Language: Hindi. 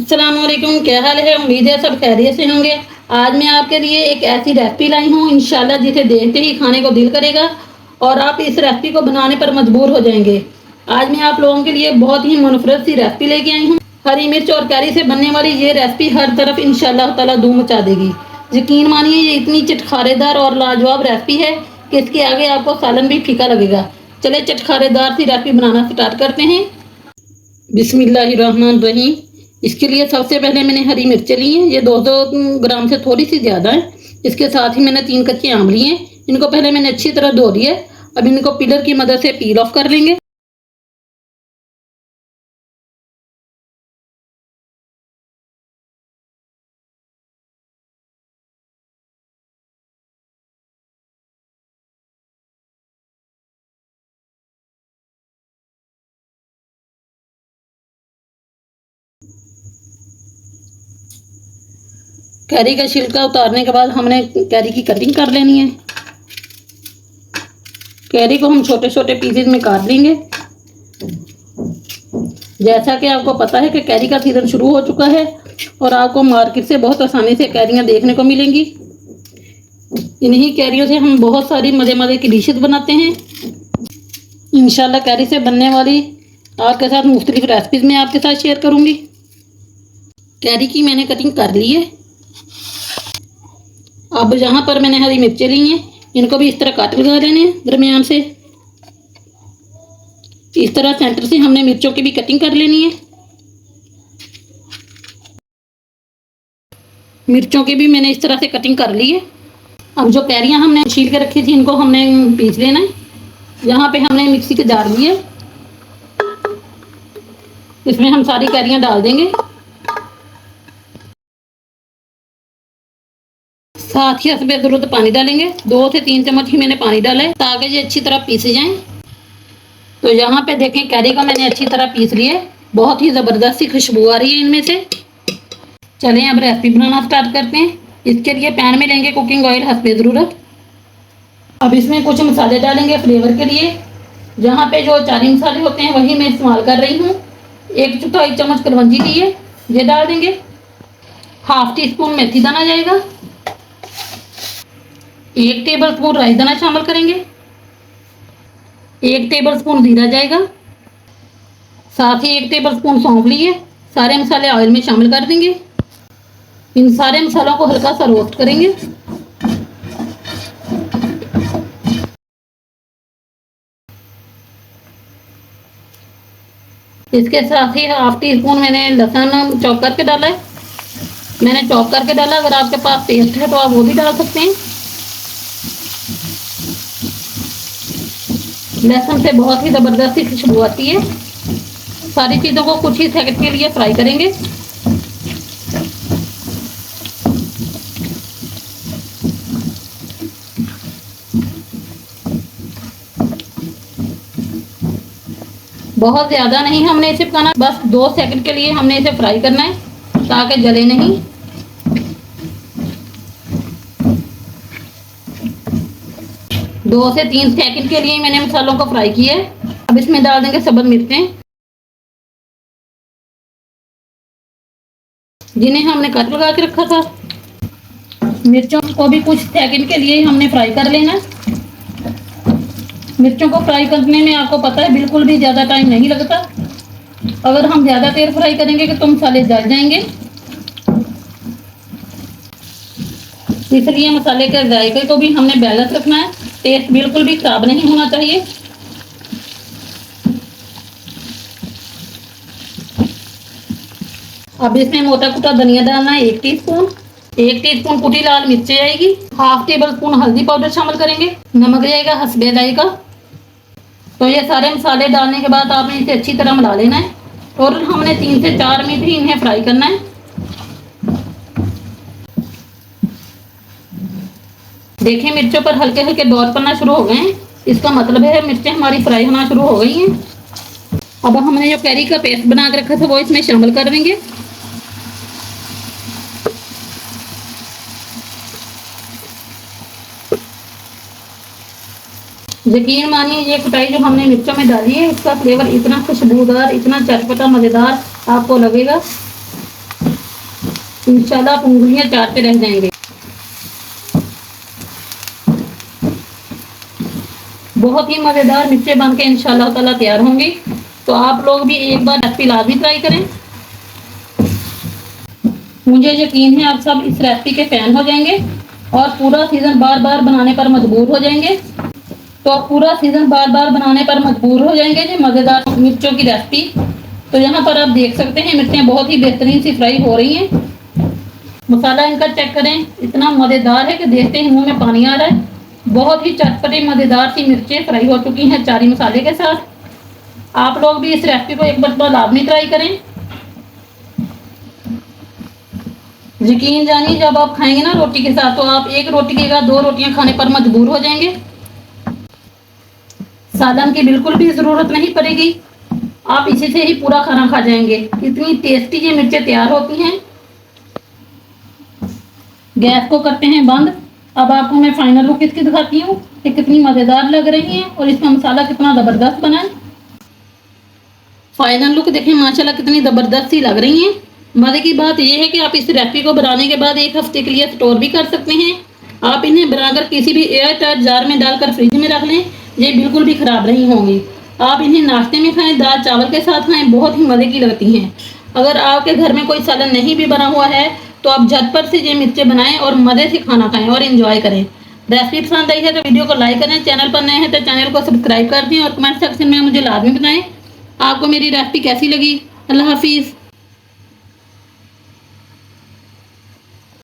अस्सलाम वालेकुम, क्या हाल है। उम्मीद है सब खैरियत से होंगे। आज मैं आपके लिए एक ऐसी रेसिपी लाई हूँ इंशाल्लाह जिसे देखते ही खाने को दिल करेगा और आप इस रेसिपी को बनाने पर मजबूर हो जाएंगे। आज मैं आप लोगों के लिए बहुत ही मुनफरद सी रेसिपी लेके आई हूँ। हरी मिर्च और कैरी से बनने वाली ये रेसिपी हर तरफ इंशाल्लाह ताला धूम मचा देगी। यकीन मानिए ये इतनी चटखारेदार और लाजवाब रेसिपी है कि इसके आगे आपको सालन भी फीका लगेगा। चले चटखारेदार सी रेसिपी बनाना स्टार्ट करते हैं। बिस्मिल्लाहिर्रहमानिर्रहीम। इसके लिए सबसे पहले मैंने हरी मिर्चें ली हैं, ये 200 ग्राम से थोड़ी सी ज़्यादा है। इसके साथ ही मैंने 3 कच्चे आम लिए हैं। इनको पहले मैंने अच्छी तरह धो लिया है। अब इनको पिलर की मदद से पील ऑफ कर लेंगे। कैरी का छिलका उतारने के बाद हमने कैरी की कटिंग कर लेनी है। कैरी को हम छोटे छोटे पीसेस में काट लेंगे। जैसा कि आपको पता है कि कैरी का सीजन शुरू हो चुका है और आपको मार्केट से बहुत आसानी से कैरियां देखने को मिलेंगी। इन्हीं कैरियों से हम बहुत सारी मज़े मज़े की डिशेस बनाते हैं। इंशाल्लाह कैरी से बनने वाली आपके साथ मुख्तलिफ रेसिपीज़ मैं आपके साथ शेयर करूँगी। कैरी की मैंने कटिंग कर ली है। अब यहाँ पर मैंने हरी मिर्चें ली हैं, इनको भी इस तरह काट लगा लेने हैं दरमियान से। इस तरह सेंटर से हमने मिर्चों की भी कटिंग कर लेनी है। मिर्चों की भी मैंने इस तरह से कटिंग कर ली है। अब जो कैरियां हमने छील के रखी थी इनको हमने पीस लेना है। यहाँ पे हमने मिक्सी के जार लिए, इसमें हम सारी कैरियां डाल देंगे। साथ ही हस्बे ज़रूरत पानी डालेंगे। 2 से 3 चम्मच ही मैंने पानी डाला है ताकि ये अच्छी तरह पीसे जाएं। तो यहाँ पे देखें कैरी को मैंने अच्छी तरह पीस लिया है। बहुत ही ज़बरदस्त सी खुशबू आ रही है इनमें से। चलें अब रेसिपी बनाना स्टार्ट करते हैं। इसके लिए पैन में लेंगे कुकिंग ऑयल हस्बे ज़रूरत। अब इसमें कुछ मसाले डालेंगे फ्लेवर के लिए। जहाँ पे जो चारी मसाले होते हैं वही मैं इस्तेमाल कर रही हूँ। 1/4 चम्मच कलवंजी ली है, ये डाल देंगे। 1/2 टीस्पून मेथी दाना जाएगा। 1 टेबलस्पून राई दाना शामिल करेंगे। 1 टेबलस्पून जीरा जाएगा। साथ ही 1 टेबलस्पून सौंफ लिए। सारे मसाले ऑयल में शामिल कर देंगे। इन सारे मसालों को हल्का सा रोस्ट करेंगे। इसके साथ ही 1/2 टीस्पून मैंने लहसुन चॉप करके डाला है। मैंने चॉप करके डाला, अगर आपके पास पेस्ट है तो आप वो भी डाल सकते हैं। लहसुन से बहुत ही ज़बरदस्त खुशबू आती है। सारी चीज़ों को कुछ ही सेकंड के लिए फ्राई करेंगे। बहुत ज़्यादा नहीं हमने इसे पकाना, बस 2 सेकंड के लिए हमने इसे फ्राई करना है ताकि जले नहीं। दो से 3 सेकंड के लिए मैंने मसालों को फ्राई किया है। अब इसमें डाल देंगे सब्ज़ मिर्चें जिन्हें हमने कट लगा के रखा था। मिर्चों को भी कुछ सेकंड के लिए हमने फ्राई कर लेना। मिर्चों को फ्राई करने में आपको पता है बिल्कुल भी ज़्यादा टाइम नहीं लगता। अगर हम ज़्यादा देर फ्राई करेंगे तो मसाले जल जाएंगे, इसलिए मसाले के जायके को भी हमने बैलेंस रखना है। टेस्ट बिल्कुल भी खराब नहीं होना चाहिए। अब इसमें मोटा कुटा धनिया डालना है 1 टीस्पून। 1 टीस्पून कुटी लाल मिर्चें आएगी। 1/2 टेबलस्पून हल्दी पाउडर शामिल करेंगे। नमक जाएगा हस्बे जायका। तो ये सारे मसाले डालने के बाद आपने इसे अच्छी तरह मिला लेना है और हमने 3 से 4 मिनट ही इन्हें फ्राई करना है। देखें मिर्चों पर हल्के हल्के डॉट पड़ना शुरू हो गए हैं, इसका मतलब है मिर्चें हमारी फ्राई होना शुरू हो गई हैं। अब हमने जो कैरी का पेस्ट बना के रखा था वो इसमें शामिल कर देंगे। यकीन मानिए ये खटाई जो हमने मिर्चों में डाली है इसका फ्लेवर इतना खुशबूदार, इतना चटपटा मज़ेदार आपको लगेगा। इंशाल्लाह आप उंगलियां चाटते रह जाएंगे। बहुत ही मज़ेदार मिर्चे बन के इंशाल्लाह ताला तैयार होंगी। तो आप लोग भी एक बार रेसिपी लाजमी ट्राई करें। मुझे यकीन है आप सब इस रेसिपी के फैन हो जाएंगे और पूरा सीज़न बार बार बनाने पर मजबूर हो जाएंगे। तो आप पूरा सीज़न बार बार बनाने पर मजबूर हो जाएंगे जो मज़ेदार मिर्चों की रेसिपी। तो यहाँ पर आप देख सकते हैं मिर्चें बहुत ही बेहतरीन सी फ्राई हो रही हैं। मसाला इनका चेक करें, इतना मज़ेदार है कि देखते ही मुंह में पानी आ रहा है। बहुत ही चटपटी मज़ेदार सी मिर्चें फ्राई हो चुकी हैं चारी मसाले के साथ। आप लोग भी इस रेसिपी को एक बार लाजमी ट्राई करें। यकीन जानिए जब आप खाएंगे ना रोटी के साथ, तो आप एक रोटी के बाद 2 रोटियां खाने पर मजबूर हो जाएंगे। सालन की बिल्कुल भी जरूरत नहीं पड़ेगी, आप इसी से ही पूरा खाना खा जाएंगे। इतनी टेस्टी ये मिर्चें तैयार होती हैं। गैस को करते हैं बंद। अब आपको मैं फाइनल लुक इसकी दिखाती हूँ कि कितनी मज़ेदार लग रही हैं और इसका मसाला कितना ज़बरदस्त बना है। फाइनल लुक देखें, माशाल्लाह कितनी ज़बरदस्त सी लग रही हैं। मज़े की बात यह है कि आप इस रेसिपी को बनाने के बाद 1 हफ्ते के लिए स्टोर भी कर सकते हैं। आप इन्हें बनाकर किसी भी एयर टाइट जार में डालकर फ्रिज में रख लें, ये बिल्कुल भी ख़राब नहीं होंगी। आप इन्हें नाश्ते में खाएं, दाल चावल के साथ खाएं, बहुत ही मज़े की लगती हैं। अगर आपके घर में कोई सालन नहीं भी बना हुआ है तो आप झटपट से ये मिर्चें बनाएं और मज़े से खाना खाएं और एंजॉय करें। रेसिपी पसंद आई है तो वीडियो को लाइक करें, चैनल पर नए हैं तो चैनल को सब्सक्राइब कर दें और कमेंट सेक्शन में मुझे लाजमी बताएं आपको मेरी रेसिपी कैसी लगी। अल्लाह हाफिज़।